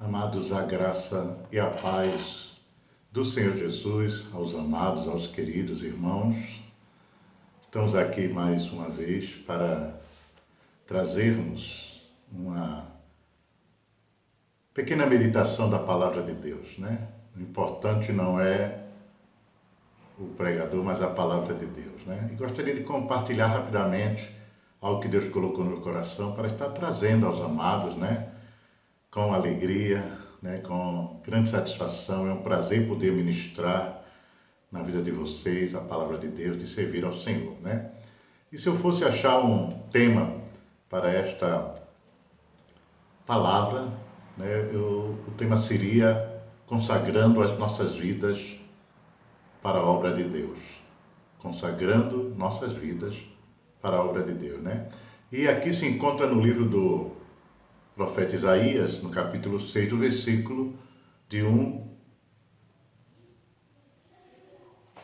Amados, a graça e a paz do Senhor Jesus, aos amados, aos queridos irmãos. Estamos aqui mais uma vez para trazermos uma pequena meditação da palavra de Deus, né? O importante não é o pregador, mas a palavra de Deus, né? E gostaria de compartilhar rapidamente algo que Deus colocou no meu coração para estar trazendo aos amados, né? Com alegria, né? Com grande satisfação. É um prazer poder ministrar na vida de vocês a palavra de Deus, de servir ao Senhor, né? E se eu fosse achar um tema para esta palavra, né? O tema seria consagrando as nossas vidas para a obra de Deus. Consagrando nossas vidas para a obra de Deus, né? E aqui se encontra no livro do profeta Isaías, no capítulo 6, do versículo de 1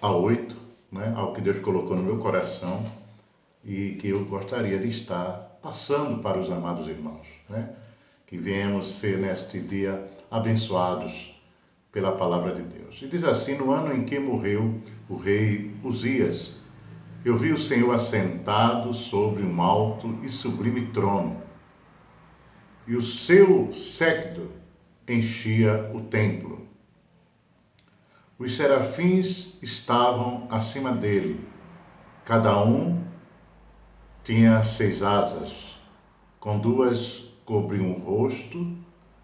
a 8, né? Algo que Deus colocou no meu coração e que eu gostaria de estar passando para os amados irmãos, né? Que viemos ser neste dia abençoados pela palavra de Deus. E diz assim: no ano em que morreu o rei Uzias, eu vi o Senhor assentado sobre um alto e sublime trono, e o seu séquito enchia o templo. Os serafins estavam acima dele, cada um tinha 6 asas, com 2 cobriam o rosto,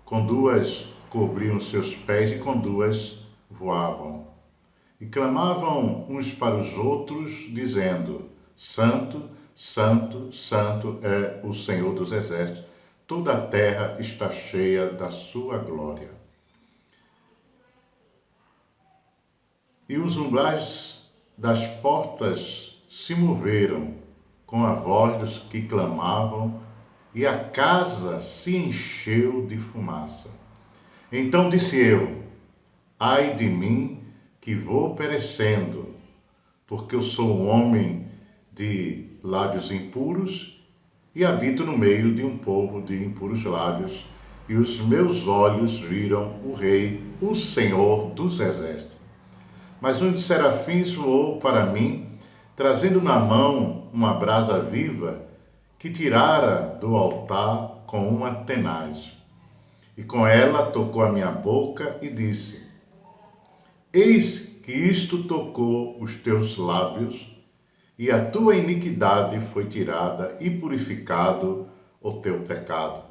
com 2 cobriam seus pés e com 2 voavam. E clamavam uns para os outros, dizendo: Santo, Santo, Santo é o Senhor dos Exércitos, toda a terra está cheia da sua glória. E os umbrais das portas se moveram com a voz dos que clamavam, e a casa se encheu de fumaça. Então disse eu: ai de mim, que vou perecendo, porque eu sou um homem de lábios impuros e habito no meio de um povo de impuros lábios, e os meus olhos viram o Rei, o Senhor dos Exércitos. Mas um dos serafins voou para mim, trazendo na mão uma brasa viva que tirara do altar com uma tenaz. E com ela tocou a minha boca e disse: eis que isto tocou os teus lábios, e a tua iniquidade foi tirada e purificado o teu pecado.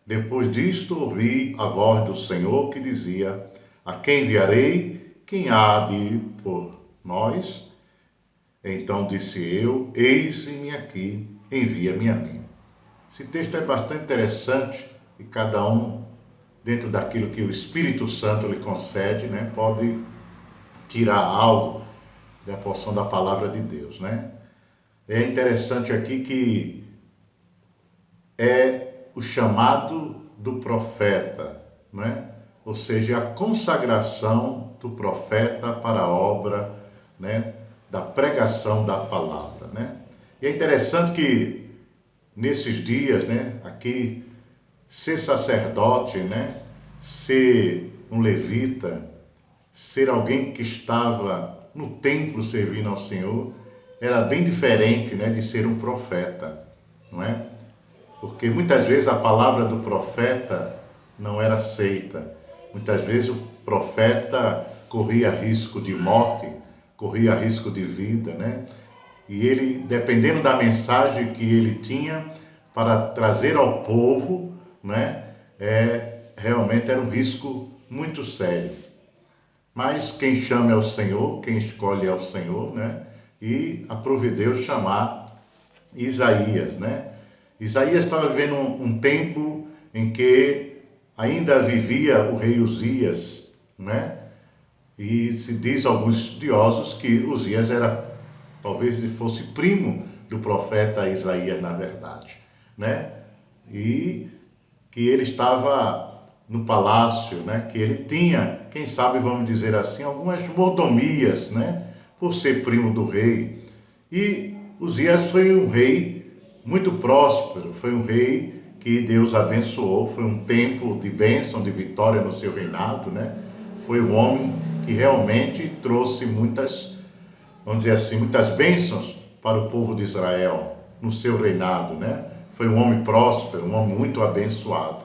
Depois disto ouvi a voz do Senhor que dizia: a quem enviarei? Quem há de ir por nós? Então disse eu: eis-me aqui, envia-me a mim. Esse texto é bastante interessante e cada um, dentro daquilo que o Espírito Santo lhe concede, né, pode tirar algo da porção da palavra de Deus, né? É interessante aqui que é o chamado do profeta, né? Ou seja, a consagração do profeta para a obra, né, da pregação da palavra, né? E é interessante que nesses dias, né, aqui, ser sacerdote, né, ser um levita, ser alguém que estava no templo servindo ao Senhor, era bem diferente, né, de ser um profeta, não é? Porque muitas vezes a palavra do profeta não era aceita. Muitas vezes o profeta corria risco de morte, corria risco de vida, né? E ele, dependendo da mensagem que ele tinha para trazer ao povo, né, realmente era um risco muito sério. Mas quem chama é o Senhor, quem escolhe é o Senhor, né? E aprove Deus chamar Isaías, né? Isaías estava vivendo um tempo em que ainda vivia o rei Uzias, né? E se diz alguns estudiosos que Uzias era, talvez ele fosse primo do profeta Isaías, na verdade, né? E que ele estava no palácio, né? Que ele tinha, quem sabe, vamos dizer assim, algumas mordomias, né? Por ser primo do rei. E Uzias foi um rei muito próspero, foi um rei que que Deus abençoou, foi um tempo de bênção, de vitória no seu reinado, né? Foi um homem que realmente trouxe muitas, vamos dizer assim, muitas bênçãos para o povo de Israel no seu reinado, né? Foi um homem próspero, um homem muito abençoado.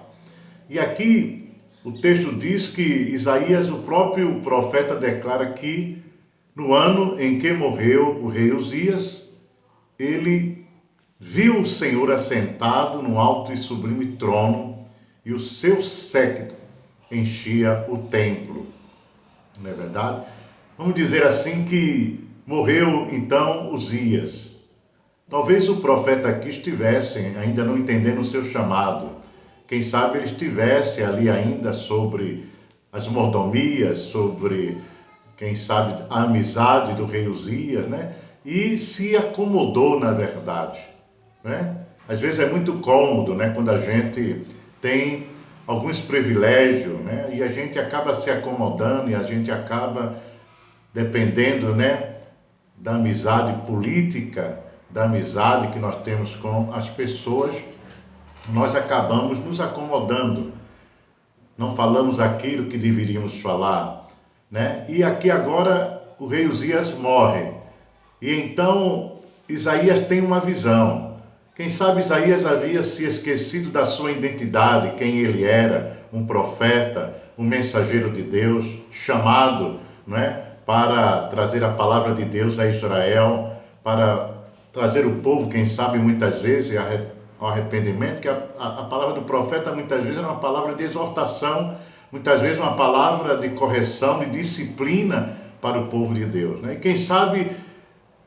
E aqui o texto diz que Isaías, o próprio profeta, declara que no ano em que morreu o rei Uzias, ele viu o Senhor assentado num alto e sublime trono e o seu séquito enchia o templo. Não é verdade? Vamos dizer assim que morreu então Uzias. Talvez o profeta aqui estivesse ainda não entendendo o seu chamado. Quem sabe ele estivesse ali ainda sobre as mordomias, sobre, quem sabe, a amizade do rei Uzias, né? E se acomodou, na verdade, né? Às vezes é muito cômodo, né? Quando a gente tem alguns privilégios, né? E a gente acaba se acomodando e a gente acaba dependendo, né? Da amizade política, da amizade que nós temos com as pessoas, nós acabamos nos acomodando, não falamos aquilo que deveríamos falar, né? E aqui agora o rei Uzias morre, e então Isaías tem uma visão. Quem sabe Isaías havia se esquecido da sua identidade, quem ele era, um profeta, um mensageiro de Deus, chamado, não é, para trazer a palavra de Deus a Israel, para trazer o povo, quem sabe muitas vezes, ao arrependimento, que a palavra do profeta muitas vezes era uma palavra de exortação, muitas vezes uma palavra de correção, de disciplina para o povo de Deus, né? E quem sabe,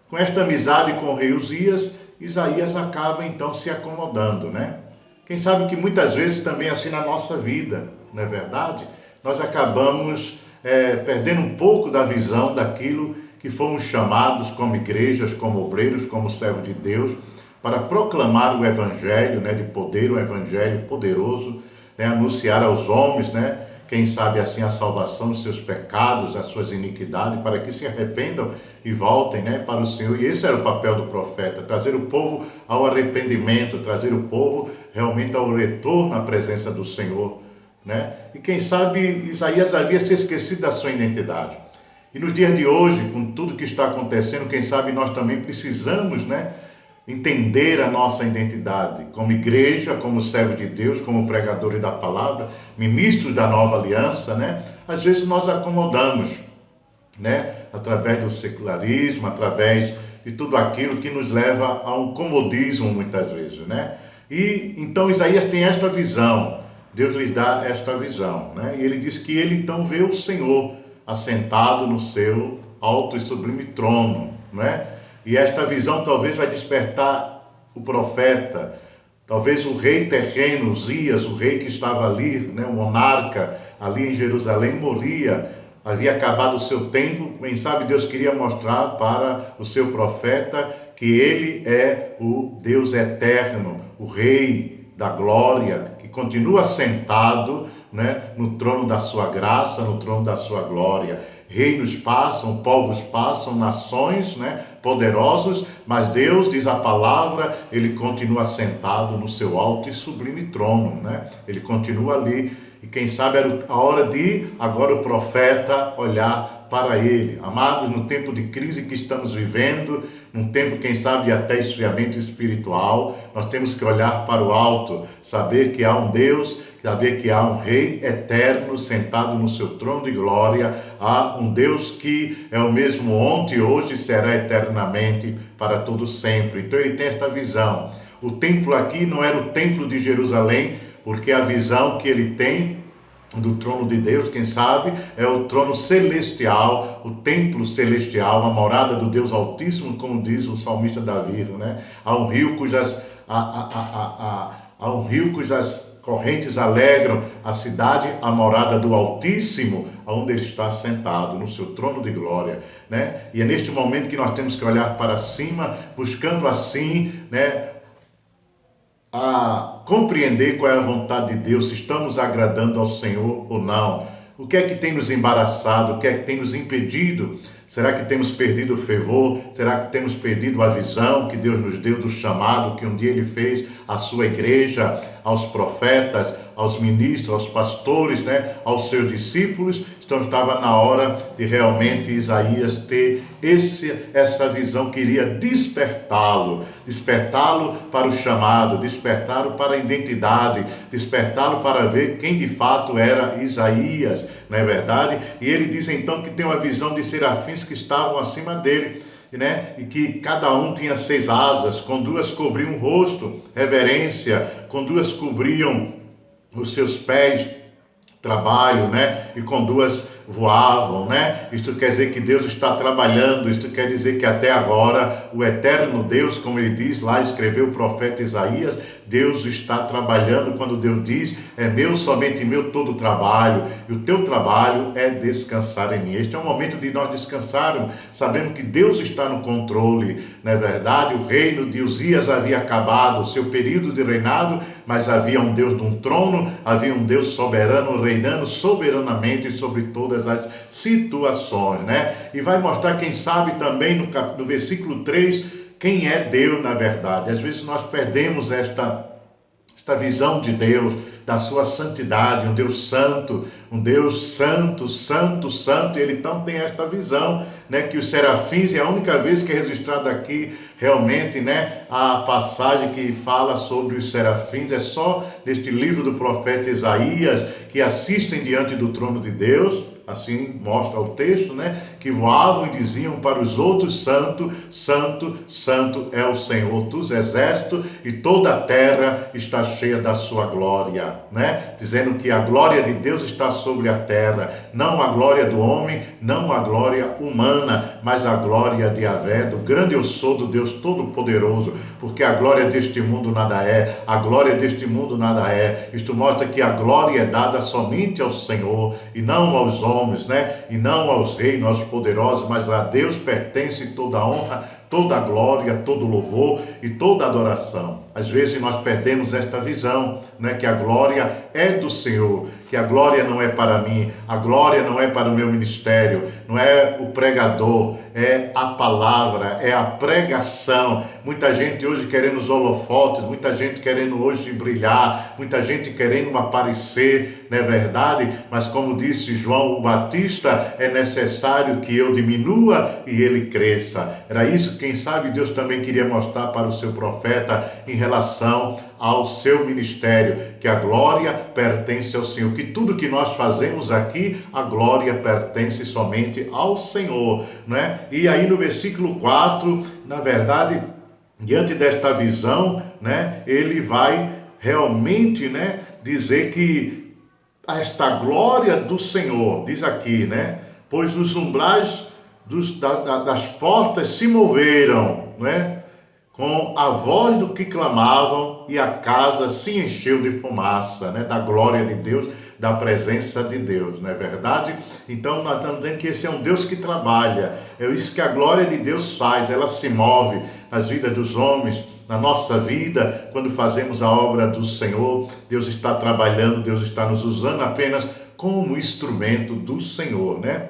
com esta amizade com o rei Uzias, Isaías acaba então se acomodando, né? Quem sabe que muitas vezes também assim na nossa vida, não é verdade? Nós acabamos perdendo um pouco da visão daquilo que fomos chamados como igrejas, como obreiros, como servos de Deus, para proclamar o evangelho, né, de poder, o evangelho poderoso, né, anunciar aos homens, né, quem sabe assim a salvação dos seus pecados, as suas iniquidades, para que se arrependam e voltem, né, para o Senhor. E esse era o papel do profeta, trazer o povo ao arrependimento, trazer o povo realmente ao retorno à presença do Senhor, né? E quem sabe Isaías havia se esquecido da sua identidade. E no dia de hoje, com tudo que está acontecendo, quem sabe nós também precisamos, né, entender a nossa identidade como igreja, como servo de Deus, como pregadores da palavra, ministros da nova aliança, né? Às vezes nós acomodamos, né, através do secularismo, através de tudo aquilo que nos leva a um comodismo muitas vezes, né? E então Isaías tem esta visão, Deus lhe dá esta visão, né? E ele diz que ele então vê o Senhor assentado no seu alto e sublime trono, né? E esta visão talvez vai despertar o profeta, talvez o rei terreno, Uzias, o rei que estava ali, né, o monarca ali em Jerusalém, moria, havia acabado o seu tempo. Quem sabe Deus queria mostrar para o seu profeta que ele é o Deus eterno, o rei da glória, que continua sentado, né, no trono da sua graça, no trono da sua glória. Reinos passam, povos passam, nações, né, poderosos, mas Deus, diz a palavra, ele continua sentado no seu alto e sublime trono, né? Ele continua ali, e quem sabe era a hora de agora o profeta olhar para ele. Amados, no tempo de crise que estamos vivendo, num tempo, quem sabe, de até esfriamento espiritual, nós temos que olhar para o alto, saber que há um Deus, saber que há um Rei eterno sentado no seu trono de glória, há um Deus que é o mesmo ontem, hoje e será eternamente para todo sempre. Então ele tem esta visão. O templo aqui não era o templo de Jerusalém, porque a visão que ele tem do trono de Deus, quem sabe, é o trono celestial, o templo celestial, a morada do Deus Altíssimo, como diz o salmista Davi, né? Há um rio cujas correntes alegram a cidade, a morada do Altíssimo, onde ele está sentado no seu trono de glória, né? E é neste momento que nós temos que olhar para cima, buscando assim, né, a compreender qual é a vontade de Deus, se estamos agradando ao Senhor ou não. O que é que tem nos embaraçado? O que é que tem nos impedido? Será que temos perdido o fervor? Será que temos perdido a visão que Deus nos deu do chamado que um dia Ele fez à sua igreja, aos profetas, aos ministros, aos pastores, né, aos seus discípulos. Então estava na hora de realmente Isaías ter essa visão, queria despertá-lo para o chamado, despertá-lo para a identidade, despertá-lo para ver quem de fato era Isaías, não é verdade? E ele diz então que tem uma visão de serafins que estavam acima dele, né? E que cada um tinha 6 asas, com 2 cobriam o rosto, reverência, com 2 cobriam os seus pés, trabalho, né? E com 2 voavam, né? Isto quer dizer que Deus está trabalhando, isto quer dizer que até agora o eterno Deus, como ele diz lá, escreveu o profeta Isaías, Deus está trabalhando. Quando Deus diz, é meu, somente meu todo o trabalho, e o teu trabalho é descansar em mim. Este é o momento de nós descansarmos, sabendo que Deus está no controle, não é verdade? O reino de Uzias havia acabado, o seu período de reinado, mas havia um Deus num trono, havia um Deus soberano, reinando soberanamente sobre todas as situações, né? E vai mostrar, quem sabe, também no versículo 3, quem é Deus na verdade. Às vezes nós perdemos esta visão de Deus, da sua santidade, um Deus santo, santo, e ele então tem esta visão, né, que os serafins, é a única vez que é registrado aqui realmente, né, a passagem que fala sobre os serafins, é só neste livro do profeta Isaías, que assistem diante do trono de Deus, assim mostra o texto, né, que voavam e diziam para os outros: santo, santo, santo é o Senhor dos exércitos, e toda a terra está cheia da sua glória, né, dizendo que a glória de Deus está sobre a terra, não a glória do homem, não a glória humana, mas a glória de Yahvé, do grande eu sou, do Deus Todo-Poderoso, porque a glória deste mundo nada é, a glória deste mundo nada é. Isto mostra que a glória é dada somente ao Senhor, e não aos homens, né? E não aos reinos, aos poderosos, mas a Deus pertence toda a honra, toda a glória, todo o louvor e toda a adoração. Às vezes nós perdemos esta visão, né, que a glória é do Senhor, que a glória não é para mim, a glória não é para o meu ministério, não é o pregador, é a palavra, é a pregação. Muita gente hoje querendo os holofotes, muita gente querendo hoje brilhar, muita gente querendo aparecer, não é verdade? Mas como disse João o Batista, é necessário que eu diminua e ele cresça. Era isso, quem sabe Deus também queria mostrar para o seu profeta em relação ao seu ministério, que a glória pertence ao Senhor, que tudo que nós fazemos aqui, a glória pertence somente ao Senhor, né? E aí no versículo 4, na verdade, diante desta visão, né, ele vai realmente, né, dizer que esta glória do Senhor, diz aqui, né, pois os umbrais das portas se moveram, né, com a voz do que clamavam, e a casa se encheu de fumaça, né, da glória de Deus, da presença de Deus, não é verdade? Então nós estamos dizendo que esse é um Deus que trabalha, é isso que a glória de Deus faz, ela se move nas vidas dos homens, na nossa vida, quando fazemos a obra do Senhor. Deus está trabalhando, Deus está nos usando apenas como instrumento do Senhor, né?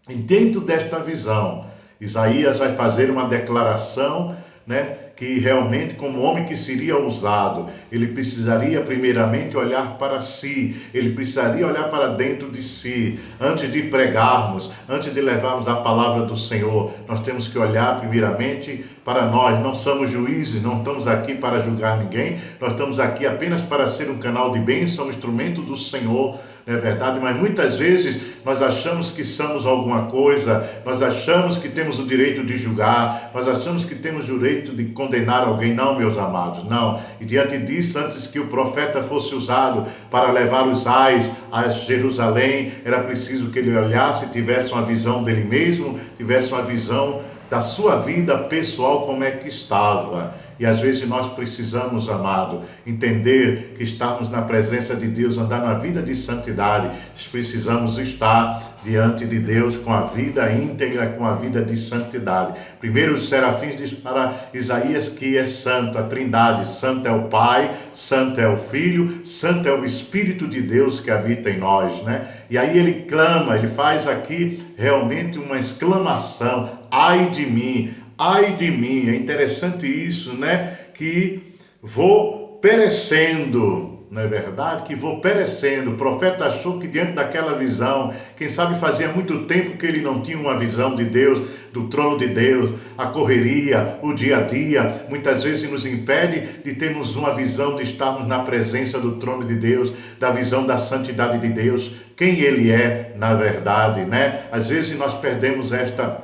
E dentro desta visão, Isaías vai fazer uma declaração, né, que realmente, como homem que seria usado, ele precisaria primeiramente olhar para si, ele precisaria olhar para dentro de si. Antes de pregarmos, antes de levarmos a palavra do Senhor, nós temos que olhar primeiramente para nós. Não somos juízes, não estamos aqui para julgar ninguém, nós estamos aqui apenas para ser um canal de bênção, um instrumento do Senhor, não é verdade? Mas muitas vezes nós achamos que somos alguma coisa, nós achamos que temos o direito de julgar, nós achamos que temos o direito de condenar alguém. Não, meus amados, não. E diante disso, antes que o profeta fosse usado para levar os ais a Jerusalém, era preciso que ele olhasse, tivesse uma visão dele mesmo, tivesse uma visão da sua vida pessoal, como é que estava. E às vezes nós precisamos, amado, entender que estamos na presença de Deus, andar na vida de santidade. Precisamos estar diante de Deus com a vida íntegra, com a vida de santidade. Primeiro os serafins diz para Isaías que é santo, a trindade: santo é o Pai, santo é o Filho, santo é o Espírito de Deus que habita em nós, né? E aí ele clama, ele faz aqui realmente uma exclamação: ai de mim! Ai de mim. É interessante isso, né? Que vou perecendo, não é verdade, que vou perecendo. O profeta achou que diante daquela visão, quem sabe fazia muito tempo que ele não tinha uma visão de Deus, do trono de Deus, a correria, o dia a dia, muitas vezes nos impede de termos uma visão de estarmos na presença do trono de Deus, da visão da santidade de Deus, quem Ele é na verdade, né? Às vezes nós perdemos esta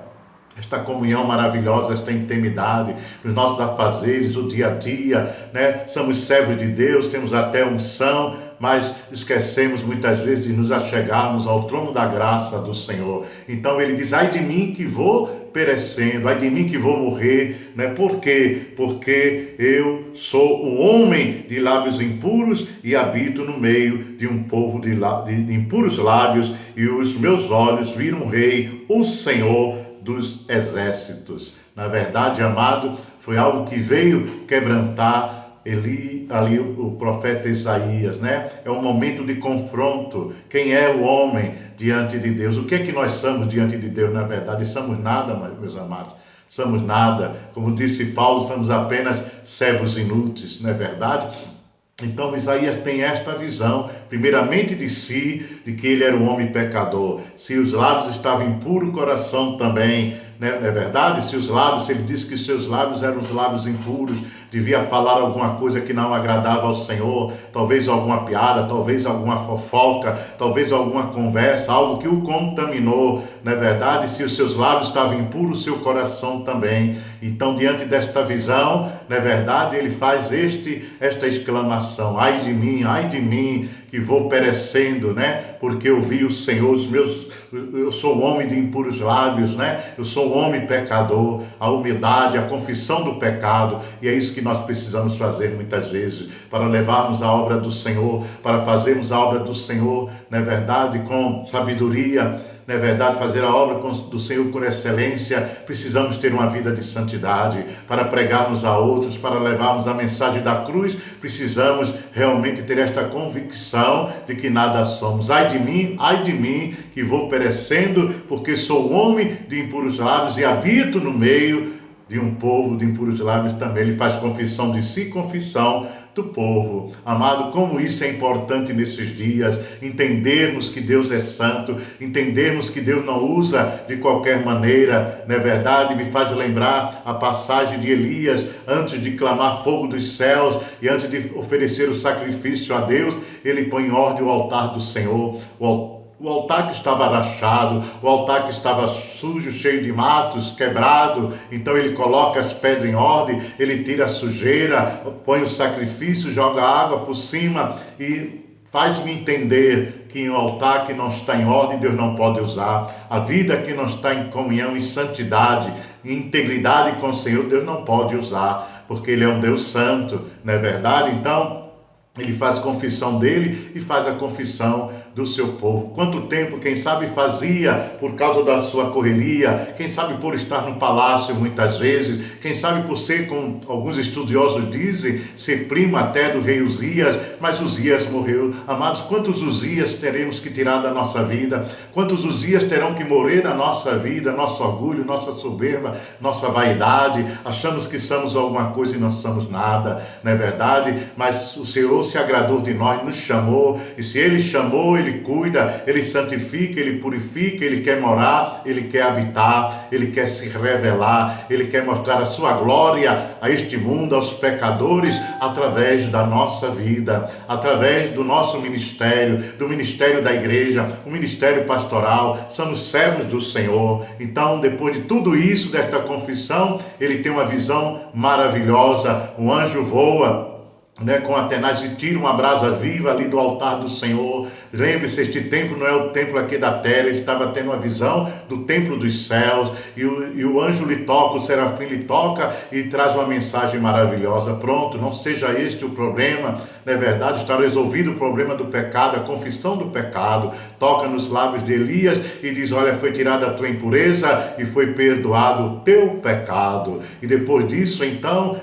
comunhão maravilhosa, esta intimidade, os nossos afazeres, o dia a dia, né? Somos servos de Deus, temos até unção, mas esquecemos muitas vezes de nos achegarmos ao trono da graça do Senhor. Então ele diz, ai de mim que vou perecendo, ai de mim que vou morrer, né? Por quê? Porque eu sou um homem de lábios impuros e habito no meio de um povo de impuros lábios, e os meus olhos viram o Rei, o Senhor dos exércitos. Na verdade, amado, foi algo que veio quebrantar ali o profeta Isaías, né? É um momento de confronto. Quem é o homem diante de Deus? O que é que nós somos diante de Deus? Na verdade, somos nada, meus amados. Somos nada. Como disse Paulo, somos apenas servos inúteis, não é verdade? Então Isaías tem esta visão, primeiramente de si, de que ele era um homem pecador. Se os lábios estavam impuros, o coração também, né? Não é verdade? Se ele disse que seus lábios eram os lábios impuros, devia falar alguma coisa que não agradava ao Senhor, talvez alguma piada, talvez alguma fofoca, talvez alguma conversa, algo que o contaminou, não é verdade? Se os seus lábios estavam impuros, o seu coração também. Então, diante desta visão, não é verdade, ele faz esta exclamação, ai de mim, que vou perecendo, né? Porque eu vi o Senhor, eu sou um homem de impuros lábios, né? Eu sou um homem pecador, a humildade, a confissão do pecado, e é isso que nós precisamos fazer muitas vezes, para levarmos a obra do Senhor, para fazermos a obra do Senhor, não é verdade, com sabedoria, não é verdade, fazer a obra do Senhor com excelência. Precisamos ter uma vida de santidade para pregarmos a outros, para levarmos a mensagem da cruz. Precisamos realmente ter esta convicção de que nada somos. Ai de mim, que vou perecendo, porque sou um homem de impuros lábios e habito no meio de um povo de impuros lábios também. Ele faz confissão de si, confissão do povo. Amado, como isso é importante nesses dias, entendermos que Deus é santo, entendermos que Deus não usa de qualquer maneira, não é verdade? Me faz lembrar a passagem de Elias, antes de clamar fogo dos céus e antes de oferecer o sacrifício a Deus, ele põe em ordem o altar do Senhor, o altar que estava rachado, o altar que estava sujo, cheio de matos, quebrado. Então ele coloca as pedras em ordem, ele tira a sujeira, põe o sacrifício, joga água por cima e faz-me entender que um altar que não está em ordem, Deus não pode usar. A vida que não está em comunhão, em santidade, em integridade com o Senhor, Deus não pode usar, porque Ele é um Deus santo, não é verdade? Então, ele faz confissão dele e faz a confissão do seu povo. Quanto tempo, quem sabe, fazia por causa da sua correria, quem sabe por estar no palácio muitas vezes, quem sabe por ser, como alguns estudiosos dizem, ser primo até do rei Uzias, mas Uzias morreu. Amados, quantos Uzias teremos que tirar da nossa vida? Quantos Uzias terão que morrer da nossa vida? Nosso orgulho, nossa soberba, nossa vaidade, achamos que somos alguma coisa e não somos nada, não é verdade? Mas o Senhor se agradou de nós, nos chamou, e se Ele chamou, Ele cuida, Ele santifica, Ele purifica, Ele quer morar, Ele quer habitar, Ele quer se revelar, Ele quer mostrar a sua glória a este mundo, aos pecadores, através da nossa vida, através do nosso ministério, do ministério da igreja, o ministério pastoral. Somos servos do Senhor. Então, depois de tudo isso, desta confissão, ele tem uma visão maravilhosa. Um anjo voa, com a tenaz e tira uma brasa viva ali do altar do Senhor. Lembre-se, este templo não é o templo aqui da terra. Ele estava tendo uma visão do templo dos céus, e o anjo lhe toca, o serafim lhe toca e traz uma mensagem maravilhosa. Pronto, não seja este o problema, não é verdade? Está resolvido o problema do pecado, a confissão do pecado. Toca nos lábios de Elias e diz: olha, foi tirada a tua impureza e foi perdoado o teu pecado. E depois disso, então,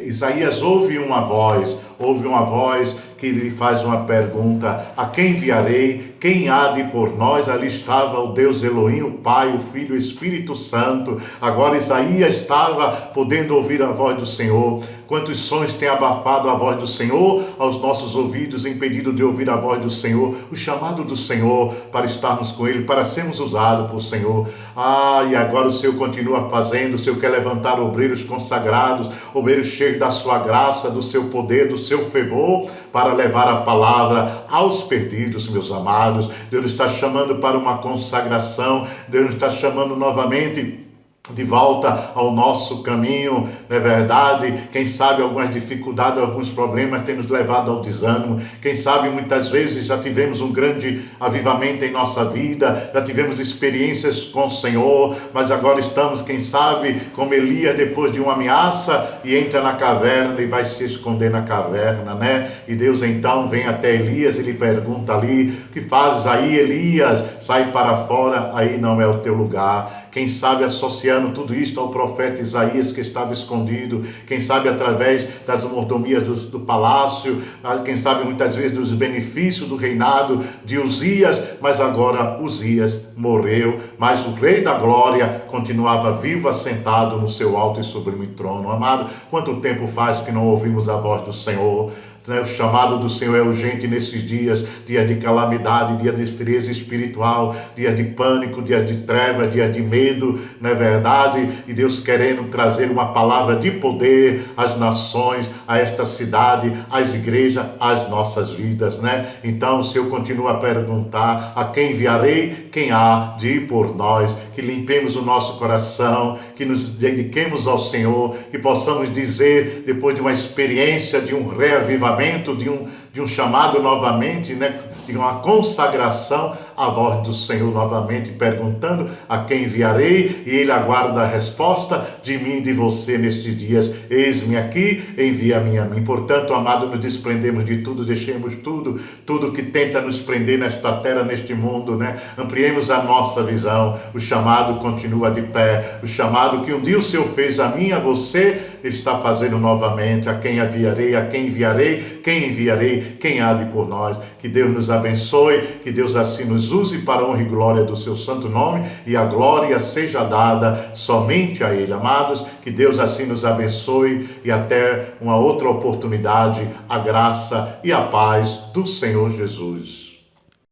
Isaías ouve uma voz que lhe faz uma pergunta: a quem enviarei? Quem há de por nós? Ali estava o Deus Elohim, o Pai, o Filho, o Espírito Santo. Agora Isaías estava podendo ouvir a voz do Senhor. Quantos sons têm abafado a voz do Senhor aos nossos ouvidos, impedido de ouvir a voz do Senhor, o chamado do Senhor para estarmos com Ele, para sermos usados por Senhor. E agora o Senhor continua fazendo. O Senhor quer levantar obreiros consagrados, obreiros cheios da sua graça, do seu poder, do seu fervor, para levar a palavra aos perdidos, meus amados. Deus está chamando para uma consagração. Deus está chamando novamente de volta ao nosso caminho, não é verdade? Quem sabe algumas dificuldades, alguns problemas têm nos levado ao desânimo. Quem sabe muitas vezes já tivemos um grande avivamento em nossa vida, já tivemos experiências com o Senhor, mas agora estamos, quem sabe, como Elias depois de uma ameaça e entra na caverna e vai se esconder na caverna, né? E Deus então vem até Elias e lhe pergunta ali: o que fazes aí, Elias? Sai para fora, aí não é o teu lugar. Quem sabe associando tudo isto ao profeta Isaías que estava escondido, quem sabe através das mordomias do palácio, quem sabe muitas vezes dos benefícios do reinado de Uzias, mas agora Uzias morreu, mas o Rei da Glória continuava vivo, assentado no seu alto e sublime trono. Amado, quanto tempo faz que não ouvimos a voz do Senhor? O chamado do Senhor é urgente nesses dias, dias de calamidade, dia de frieza espiritual, dia de pânico, dia de treva, dia de medo, não é verdade? E Deus querendo trazer uma palavra de poder às nações, a esta cidade, às igrejas, às nossas vidas, né? Então o Senhor continua a perguntar: a quem enviarei? Quem há de ir por nós? Que limpemos o nosso coração, que nos dediquemos ao Senhor, que possamos dizer, depois de uma experiência, de um reavivamento, de um chamado novamente, né? De uma consagração, a voz do Senhor novamente perguntando: a quem enviarei? E Ele aguarda a resposta de mim e de você nestes dias: eis-me aqui, envia-me a mim. Portanto, amado, nos desprendemos de tudo, deixemos tudo que tenta nos prender nesta terra, neste mundo, né? Ampliemos a nossa visão. O chamado continua de pé, o chamado que um dia o Senhor fez a mim, a você, Ele está fazendo novamente. A quem enviarei? A quem enviarei? Quem enviarei? Quem há de por nós? Que Deus nos abençoe, que Deus assim nos use para a honra e glória do seu santo nome, e a glória seja dada somente a Ele. Amados, que Deus assim nos abençoe, e até uma outra oportunidade, a graça e a paz do Senhor Jesus.